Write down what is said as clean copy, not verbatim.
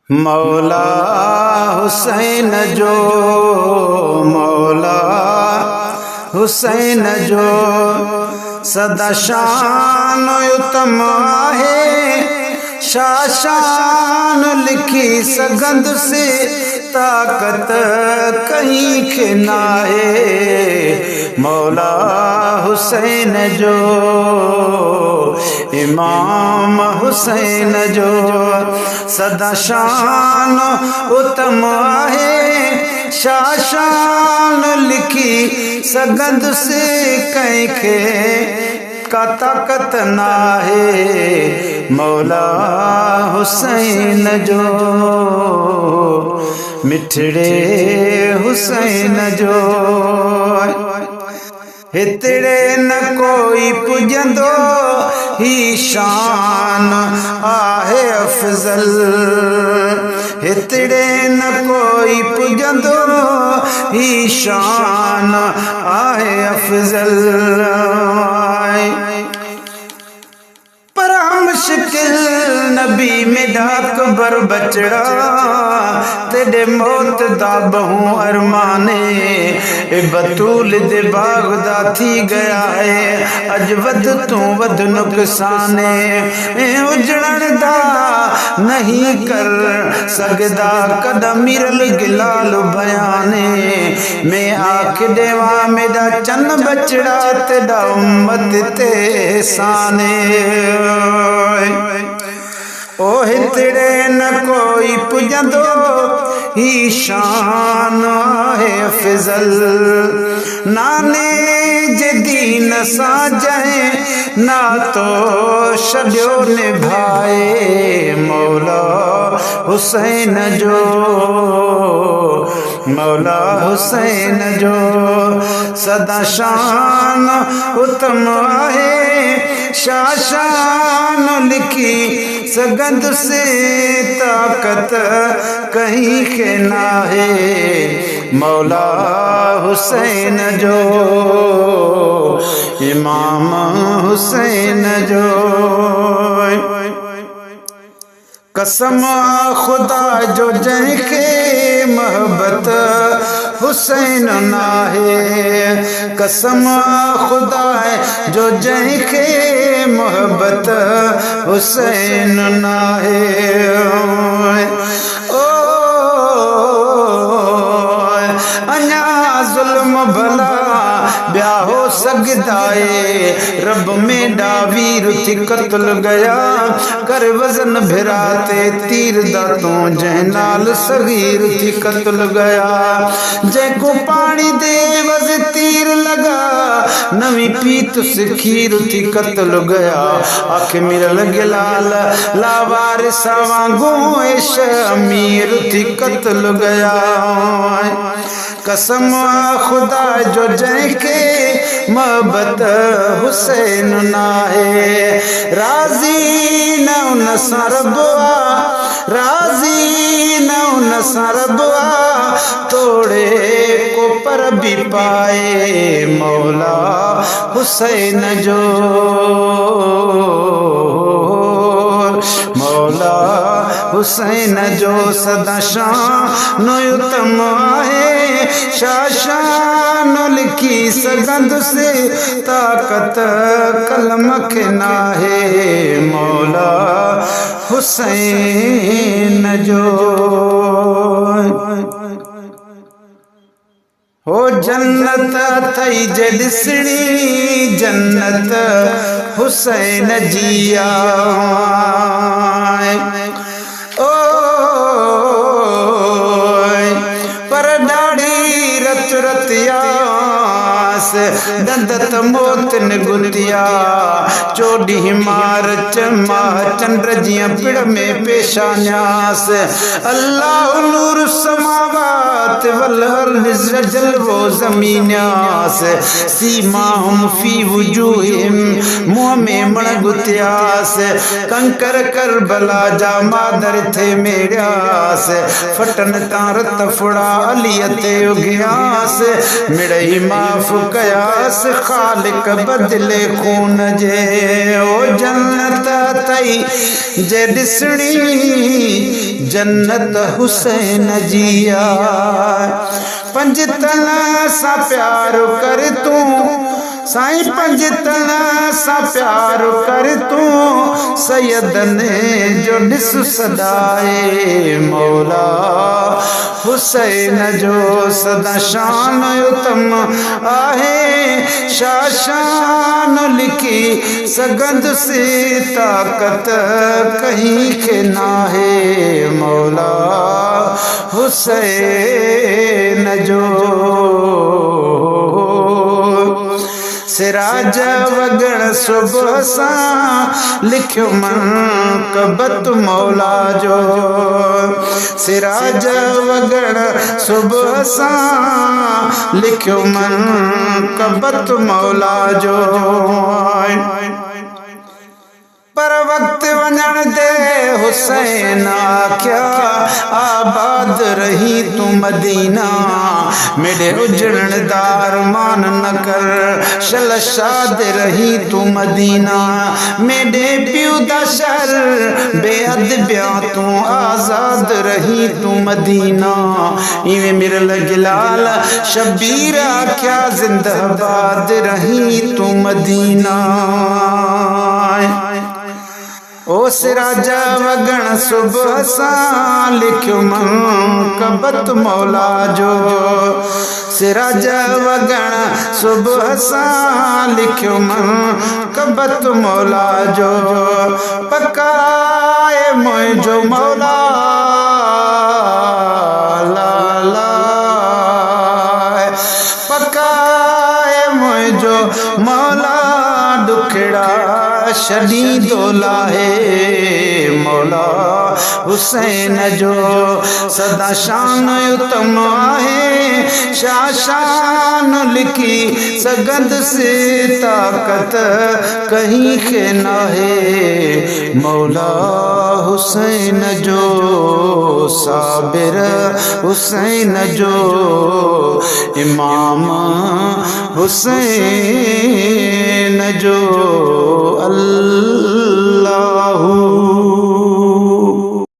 मौला हुसैन जो, मौला हुसैन जो सदा शान उत्तम आहे। शान लिखी सगंद से ताकत कहीं के नाहे। मौला हुसैन जो, इमाम हुसैन जो सदा शान उत्तम आहे। शान लिखी सगंद से कंहिंखे का ताकत नाहे। मौला हुसैन जो, मिठड़े हुसैन जो हितड़े न कोई पुजंदो ही शान आहे अफजल। हितड़े न कोई पुजंदो ही शान आहे अफजल। पर मुश्किल नबी में डाक बर बचड़ा तेरे मौत दा बहु अरमाने। बतूल दे बागदा थी गया है अज वध तू वध नुकसाने। उजड़न दा नहीं कर सकदा कदम मिरल गिलाल बयाने। मैं आख देवा मेरा चन बचड़ा तेरा उम्मत ते साने। ओ हितड़े न कोई पुजंदो ही शान है अफजल। नाने जदीन सा जाए ना तो छड्यो निभाए। मौला हुसैन जो, मौला हुसैन जो सदा शान उत्तम आहे। शान लिखी सगंद से ताकत कहीं के नाहे। मौला हुसैन जो, इमाम हुसैन जो कसम खुदा जो जंहिंखे मोहब्बत हुसैन नाहे। कसम खुदा जो जंहिंखे मोहब्बत हुसैन नाहे। ओ अञा ज़ुल्म भला ॿिया हो सघंदा है। रब में डावीर थी कत्ल गया कर वजन भिराते तीर दा तू जंहिं नाल सगीर थी कत्ल गया। जंहिंको पानी दे वज तीर लगा नवी पीत सिखीर थी कत्ल गया। आख मिरल गिलाल लावारिसा वांगू ऐश अमीर थी कत्ल गया। कसम खुदा जो जंहिंखे मोहब्बत हुसैन नाहे। राज़ी न उन सां रब आ, राज़ी न उन सां रब आ तोड़े को पर भी पाए। मौला हुसैन जो, मौला हुसैन जो सदा शान उत्तम आहे। शान लिखी सगंद से ताकत कलम के नाहे। मौला हुसैन जो हो जन्नत थई जे ॾिसणी जन्नत हुसैन जिया। ओ पर ॾाढ़ी रत रतियास दंदत मोत गुतिया। चोॾीं मार्च माह चंद्र जियां पिड़ में पेशान्यास। अल्लाह नूर समावात वल अर्ज़ जलवो ज़मीन्यास। सीमाहुम फी वुजूहिम मुँह में मण गुतियास। कंकर करबला जा मादर थे मेरियास। फटन तां रत फुड़ा अलीअ ते उगियास। मिड़ई माफ़ गयास खालिक बदले खून जे ओ जन्नत तई जे दिसणी जन्नत हुसैन जिया पंज तना सा प्यार कर तू साईं पंज तना सा प्यार कर तू सैयदन जो ॾिस सदाए मौला हुसैन जो सदा शान उत्तम आहे शाशान लिखी सगंद से ताकत कहीं के नाहे मौला हुसैन जो सिराज वगण सुबह सा लिखियो मनक़बत मौला जो सिराज वगण सुबह सा लिखियो मनक़बत मौला जो पर वक्त वञण दे हुसैन आख्या आबाद रही तू मदीना मेरे उजड़न दार मान न कर शल शाद रही तू मदीना मेरे प्यू दा शर बेअद ब्या तू आजाद रही तू मदीना इवें मेरे लगलाल शबीर आख्या जिंदाबाद रही तू मदीना ओ सिराजा वगण सुबह सा लिखियो मनक़बत मौला जो सिराजा वगण सुबह सा लिखियो मनक़बत मौला जो पकाए मुझो मौला ला ला पकाए मुझो मौला दुखड़ा शदी दोला है मौला हुसैन जो सदा शान उत्तम है शाशान लिखी सगंद से ताकत कहीं के न है मौला हुसैन जो साबिर हुसैन जो इमाम हुसैन जो अल्लाह